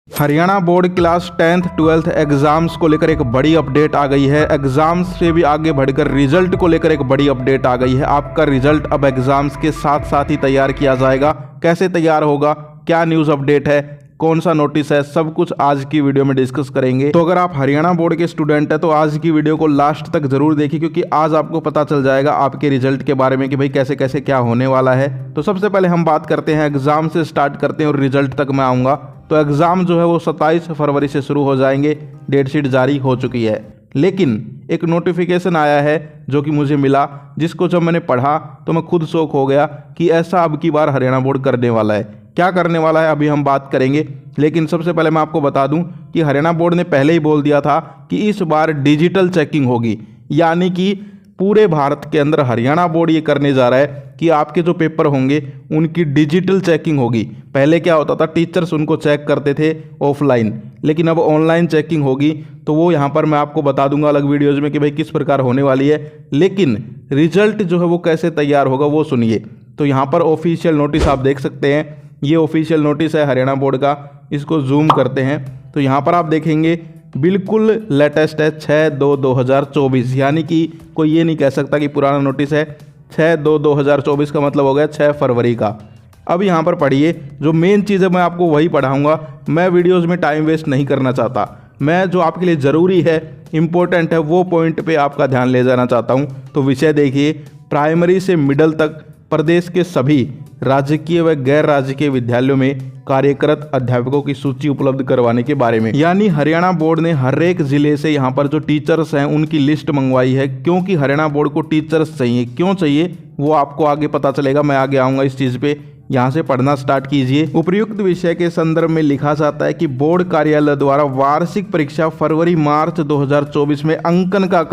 Haryana board class 10th 12th exams को लेकर एक बड़ी अपडेट आ गई है। एग्जाम्स से भी आगे बढ़कर रिजल्ट को लेकर एक बड़ी अपडेट आ गई है। आपका रिजल्ट अब एग्जाम्स के साथ साथ ही तैयार किया जाएगा। कैसे तैयार होगा, क्या न्यूज़ अपडेट है, कौन सा नोटिस है, सब कुछ आज की वीडियो में डिस्कस करेंगे। तो अगर आप हरियाणा बोर्ड के स्टूडेंट हैं तो आज की वीडियो को लास्ट तक जरूर देखिए, क्योंकि आज आपको पता चल जाएगा आपके रिजल्ट के बारे में कि भाई कैसे कैसे क्या होने वाला है। तो सबसे पहले हम बात करते हैं एग्जाम से स्टार्ट करते हैं और रिजल्ट तक मैं आऊँगा। तो एग्ज़ाम जो है वो 27 फरवरी से शुरू हो जाएंगे। डेट शीट जारी हो चुकी है, लेकिन एक नोटिफिकेशन आया है जो कि मुझे मिला, जिसको जब मैंने पढ़ा तो मैं खुद शौक हो गया कि ऐसा अब की बार हरियाणा बोर्ड करने वाला है। क्या करने वाला है अभी हम बात करेंगे, लेकिन सबसे पहले मैं आपको बता दूं कि हरियाणा बोर्ड ने पहले ही बोल दिया था कि इस बार डिजिटल चेकिंग होगी, यानी कि पूरे भारत के अंदर हरियाणा बोर्ड ये करने जा रहा है कि आपके जो पेपर होंगे उनकी डिजिटल चेकिंग होगी। पहले क्या होता था, टीचर्स उनको चेक करते थे ऑफलाइन, लेकिन अब ऑनलाइन चेकिंग होगी। तो वो यहाँ पर मैं आपको बता दूंगा अलग वीडियोज़ में कि भाई किस प्रकार होने वाली है, लेकिन रिजल्ट जो है वो कैसे तैयार होगा वो सुनिए। तो यहाँ पर ऑफिशियल नोटिस आप देख सकते हैं, ये ऑफिशियल नोटिस है हरियाणा बोर्ड का। इसको जूम करते हैं तो यहाँ पर आप देखेंगे बिल्कुल लेटेस्ट है 6/2/2024, यानी कि कोई ये नहीं कह सकता कि पुराना नोटिस है। 6/2/2024 का मतलब हो गया 6 फरवरी का। अब यहाँ पर पढ़िए, जो मेन चीज़ है मैं आपको वही पढ़ाऊँगा। मैं वीडियोज़ में टाइम वेस्ट नहीं करना चाहता, मैं जो आपके लिए ज़रूरी है, इम्पोर्टेंट है, वो पॉइंट पे आपका ध्यान ले जाना चाहता हूँ। तो विषय देखिए, प्राइमरी से मिडिल तक प्रदेश के सभी राजकीय व गैर राजकीय विद्यालयों में कार्यरत अध्यापकों की सूची उपलब्ध करवाने के बारे में। यानी हरियाणा बोर्ड ने हर एक जिले से यहाँ पर जो टीचर्स हैं उनकी लिस्ट मंगवाई है, क्योंकि हरियाणा बोर्ड को टीचर्स चाहिए। क्यों चाहिए वो आपको आगे पता चलेगा, मैं आगे आऊँगा इस चीज़ पे। यहाँ से पढ़ना स्टार्ट कीजिए। उपर्युक्त विषय के संदर्भ में लिखा जाता है कि बोर्ड कार्यालय द्वारा वार्षिक परीक्षा फरवरी मार्च 2024 में अंकन का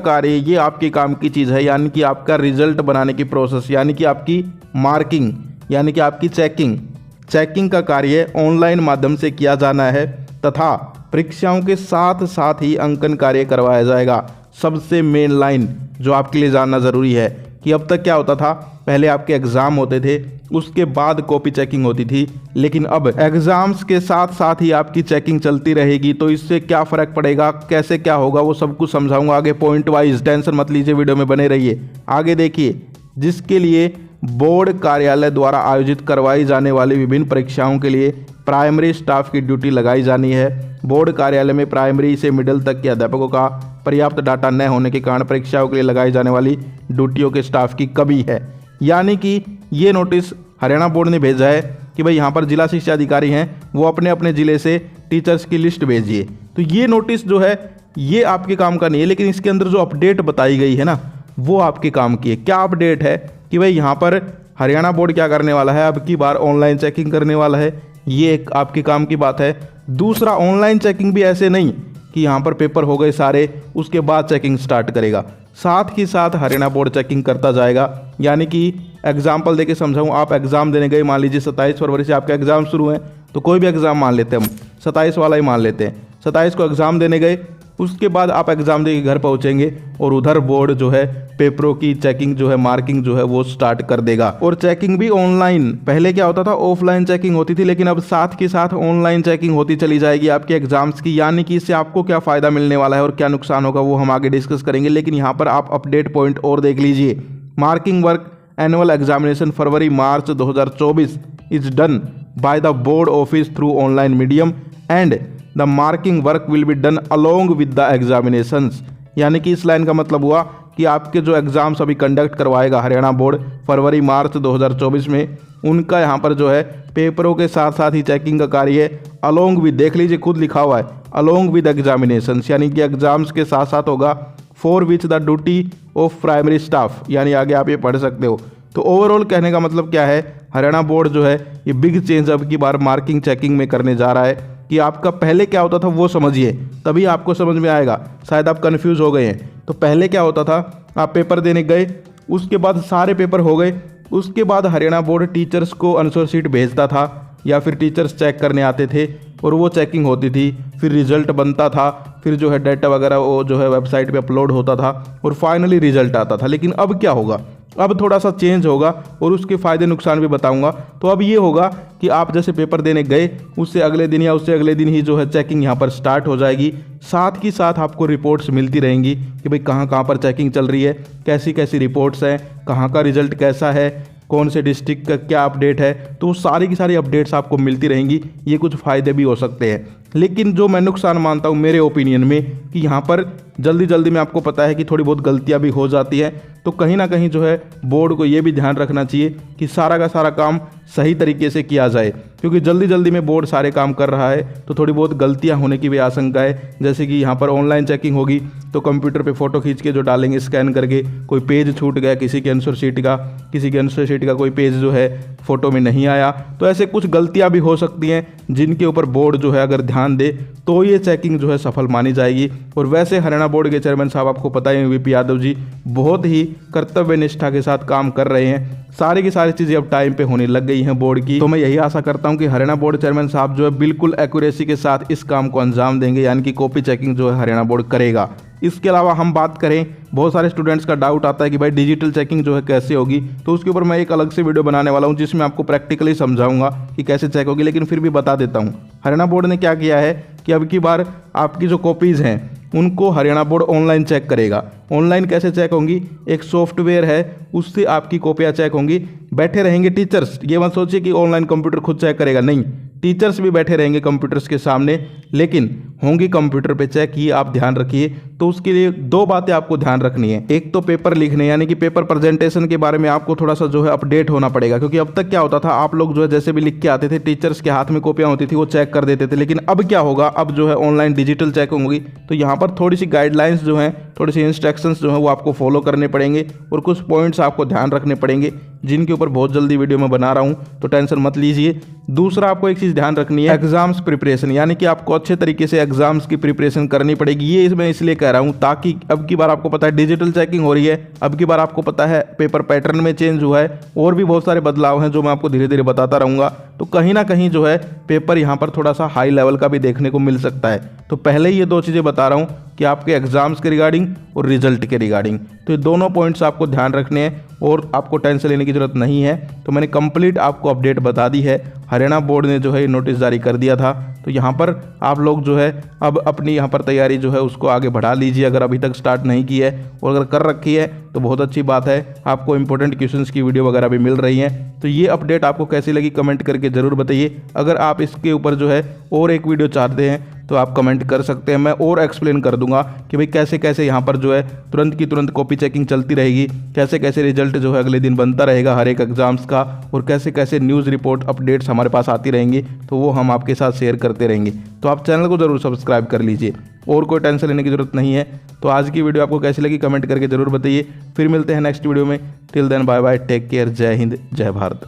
कार्य ये आपके काम की चीज़ है, यानी कि आपका रिजल्ट बनाने की प्रोसेस, यानी कि आपकी मार्किंग, यानी कि आपकी चेकिंग का कार्य ऑनलाइन माध्यम से किया जाना है तथा परीक्षाओं के साथ साथ ही अंकन कार्य करवाया जाएगा। सबसे मेन लाइन जो आपके लिए जानना ज़रूरी है कि अब तक क्या होता था, पहले आपके एग्ज़ाम होते थे, उसके बाद कॉपी चेकिंग होती थी, लेकिन अब एग्ज़ाम्स के साथ साथ ही आपकी चेकिंग चलती रहेगी। तो इससे क्या फ़र्क पड़ेगा, कैसे क्या होगा, वो सब कुछ समझाऊंगा आगे पॉइंट वाइज। टेंशन मत लीजिए, वीडियो में बने रहिए। आगे देखिए, जिसके लिए बोर्ड कार्यालय द्वारा आयोजित करवाई जाने वाली विभिन्न परीक्षाओं के लिए प्राइमरी स्टाफ की ड्यूटी लगाई जानी है। बोर्ड कार्यालय में प्राइमरी से मिडिल तक के अध्यापकों का पर्याप्त डाटा न होने के कारण परीक्षाओं के लिए लगाई जाने वाली ड्यूटियों के स्टाफ की कमी है। यानी कि ये नोटिस हरियाणा बोर्ड ने भेजा है कि भाई यहाँ पर जिला शिक्षा अधिकारी हैं, वो अपने अपने ज़िले से टीचर्स की लिस्ट भेजिए। तो ये नोटिस जो है ये आपके काम का नहीं है, लेकिन इसके अंदर जो अपडेट बताई गई है ना, वो आपके काम की है। क्या अपडेट है कि भाई यहाँ पर हरियाणा बोर्ड क्या करने वाला है, अब की बार ऑनलाइन चेकिंग करने वाला है। ये एक आपके काम की बात है। दूसरा, ऑनलाइन चेकिंग भी ऐसे नहीं कि यहाँ पर पेपर हो गए सारे उसके बाद चेकिंग स्टार्ट करेगा, साथ ही साथ हरियाणा बोर्ड चेकिंग करता जाएगा। यानी कि एग्जाम्पल देके समझाऊँ, आप एग्ज़ाम देने गए, मान लीजिए 27 फरवरी से आपके एग्ज़ाम शुरू हैं, तो कोई भी एग्ज़ाम मान लेते हैं हम, 27 वाला ही मान लेते हैं। 27 को एग्ज़ाम देने गए, उसके बाद आप एग्ज़ाम दे के घर पहुंचेंगे और उधर बोर्ड जो है पेपरों की चेकिंग जो है, मार्किंग जो है वो स्टार्ट कर देगा। और चेकिंग भी ऑनलाइन, पहले क्या होता था ऑफलाइन चेकिंग होती थी, लेकिन अब साथ के साथ ऑनलाइन चेकिंग होती चली जाएगी आपके एग्जाम्स की। यानी कि इससे आपको क्या फ़ायदा मिलने वाला है और क्या नुकसान होगा वो हम आगे डिस्कस करेंगे, लेकिन यहाँ पर आप अपडेट पॉइंट और देख लीजिए। Marking work annual examination February March 2024 is done by the board office through online medium and the marking work will be done along with the examinations. यानी कि इस लाइन का मतलब हुआ कि आपके जो एग्ज़ाम्स अभी कंडक्ट करवाएगा हरियाणा बोर्ड फरवरी मार्च 2024 में, उनका यहाँ पर जो है पेपरों के साथ साथ ही चेकिंग का कार्य अलोंग विद, देख लीजिए खुद लिखा हुआ है, अलोंग विद एग्जामिनेशंस, यानी कि एग्ज़ाम्स के साथ साथ होगा। For which the duty of primary staff, यानी आगे आप ये पढ़ सकते हो। तो ओवरऑल कहने का मतलब क्या है, हरियाणा बोर्ड जो है ये बिग चेंज अब की बार मार्किंग चेकिंग में करने जा रहा है। कि आपका पहले क्या होता था वो समझिए, तभी आपको समझ में आएगा। शायद आप कंफ्यूज हो गए हैं। तो पहले क्या होता था, आप पेपर देने गए, उसके बाद सारे पेपर हो गए, उसके बाद हरियाणा बोर्ड टीचर्स को आंसर शीट भेजता था या फिर टीचर्स चेक करने आते थे और वो चेकिंग होती थी, फिर रिजल्ट बनता था, फिर जो है डाटा वगैरह वो जो है वेबसाइट पे अपलोड होता था और फाइनली रिजल्ट आता था। लेकिन अब क्या होगा, अब थोड़ा सा चेंज होगा और उसके फ़ायदे नुकसान भी बताऊंगा। तो अब ये होगा कि आप जैसे पेपर देने गए उससे अगले दिन या उससे अगले दिन ही जो है चेकिंग यहाँ पर स्टार्ट हो जाएगी। साथ ही साथ आपको रिपोर्ट्स मिलती रहेंगी कि भाई कहाँ कहाँ पर चेकिंग चल रही है, कैसी कैसी रिपोर्ट्स हैं, कहाँ का रिजल्ट कैसा है, कौन से डिस्ट्रिक्ट का क्या अपडेट है। तो सारी की सारी अपडेट्स आपको मिलती रहेंगी। ये कुछ फ़ायदे भी हो सकते हैं, लेकिन जो मैं नुकसान मानता हूँ मेरे ओपिनियन में कि यहाँ पर जल्दी जल्दी में आपको पता है कि थोड़ी बहुत गलतियाँ भी हो जाती हैं। तो कहीं ना कहीं जो है बोर्ड को ये भी ध्यान रखना चाहिए कि सारा का सारा काम सही तरीके से किया जाए, क्योंकि जल्दी जल्दी में बोर्ड सारे काम कर रहा है तो थोड़ी बहुत गलतियां होने की भी आशंका है। जैसे कि यहाँ पर ऑनलाइन चेकिंग होगी तो कंप्यूटर पे फ़ोटो खींच के जो डालेंगे स्कैन करके, कोई पेज छूट गया किसी के आंसर शीट का, किसी के आंसर शीट का कोई पेज जो है फ़ोटो में नहीं आया, तो ऐसे कुछ गलतियाँ भी हो सकती हैं जिनके ऊपर बोर्ड जो है अगर ध्यान दे तो ये चेकिंग जो है सफल मानी जाएगी। और वैसे हरियाणा बोर्ड के चेयरमैन साहब आपको पता है वीपी यादव जी बहुत ही कर्तव्य निष्ठा के साथ काम कर रहे हैं। सारी की सारी चीज़ें अब टाइम पे होने लग गई हैं बोर्ड की। तो मैं यही आशा करता हूं कि हरियाणा बोर्ड चेयरमैन साहब जो है बिल्कुल एक्यूरेसी के साथ इस काम को अंजाम देंगे, यानी कि कॉपी चेकिंग जो है हरियाणा बोर्ड करेगा। इसके अलावा हम बात करें, बहुत सारे स्टूडेंट्स का डाउट आता है कि भाई डिजिटल चेकिंग जो है कैसे होगी, तो उसके ऊपर मैं एक अलग से वीडियो बनाने वाला हूं जिसमें आपको प्रैक्टिकली समझाऊंगा कि कैसे चेक होगी। लेकिन फिर भी बता देता हूं, हरियाणा बोर्ड ने क्या किया है कि अब की बार आपकी जो कॉपीज़ हैं उनको हरियाणा बोर्ड ऑनलाइन चेक करेगा। ऑनलाइन कैसे चेक होंगी, एक सॉफ्टवेयर है उससे आपकी कॉपियाँ चेक होंगी। बैठे रहेंगे टीचर्स, ये मत सोचिए कि ऑनलाइन कंप्यूटर खुद चेक करेगा, नहीं, टीचर्स भी बैठे रहेंगे कंप्यूटर्स के सामने, लेकिन होंगी कंप्यूटर पे चेक, ये आप ध्यान रखिए। तो उसके लिए दो बातें आपको ध्यान रखनी है। एक तो पेपर लिखने यानी कि पेपर प्रेजेंटेशन के बारे में आपको थोड़ा सा जो है अपडेट होना पड़ेगा, क्योंकि अब तक क्या होता था आप लोग जो है जैसे भी लिख के आते थे टीचर्स के हाथ में कॉपियाँ होती थी वो चेक कर देते थे। लेकिन अब क्या होगा, अब जो है ऑनलाइन डिजिटल चेकिंग होगी तो यहाँ पर थोड़ी सी गाइडलाइंस जो हैं, थोड़ी सी इंस्ट्रक्शंस जो हैं वो आपको फॉलो करने पड़ेंगे और कुछ पॉइंट्स आपको ध्यान रखने पड़ेंगे जिनके ऊपर बहुत जल्दी वीडियो में बना रहा हूँ, तो टेंशन मत लीजिए। दूसरा आपको एक चीज़ ध्यान रखनी है, एग्जाम्स प्रिपरेशन, यानी कि आपको अच्छे तरीके से एग्जाम्स की प्रिपरेशन करनी पड़ेगी। ये मैं इसलिए कह रहा हूँ ताकि अब की बार आपको पता है डिजिटल चेकिंग हो रही है, अब की बार आपको पता है पेपर पैटर्न में चेंज हुआ है और भी बहुत सारे बदलाव हैं जो मैं आपको धीरे धीरे बताता रहूँगा। तो कहीं ना कहीं जो है पेपर यहाँ पर थोड़ा सा हाई लेवल का भी देखने को मिल सकता है। तो पहले ही ये दो चीज़ें बता रहा हूँ कि आपके एग्जाम्स के रिगार्डिंग और रिजल्ट के रिगार्डिंग, तो ये दोनों पॉइंट्स आपको ध्यान रखने हैं और आपको टेंशन लेने की ज़रूरत नहीं है। तो मैंने कंप्लीट आपको अपडेट बता दी है। हरियाणा बोर्ड ने जो है नोटिस जारी कर दिया था, तो यहाँ पर आप लोग जो है अब अपनी यहाँ पर तैयारी जो है उसको आगे बढ़ा लीजिए अगर अभी तक स्टार्ट नहीं की है, और अगर कर रखी है तो बहुत अच्छी बात है, आपको इंपॉर्टेंट क्वेश्चंस की वीडियो वगैरह भी मिल रही हैं। तो ये अपडेट आपको कैसी लगी कमेंट करके ज़रूर बताइए। अगर आप इसके ऊपर जो है और एक वीडियो चाहते हैं तो आप कमेंट कर सकते हैं, मैं और एक्सप्लेन कर दूंगा कि भाई कैसे कैसे यहाँ पर जो है तुरंत की तुरंत कॉपी चेकिंग चलती रहेगी, कैसे कैसे रिजल्ट जो है अगले दिन बनता रहेगा हर एक एग्जाम्स का, और कैसे कैसे न्यूज़ रिपोर्ट अपडेट्स हमारे पास आती रहेंगी, तो वो हम आपके साथ शेयर करते रहेंगे। तो आप चैनल को ज़रूर सब्सक्राइब कर लीजिए और कोई टेंशन लेने की ज़रूरत नहीं है। तो आज की वीडियो आपको कैसी लगी कमेंट करके ज़रूर बताइए। फिर मिलते हैं नेक्स्ट वीडियो में। Till then bye bye, take care, Jai Hind, जय भारत।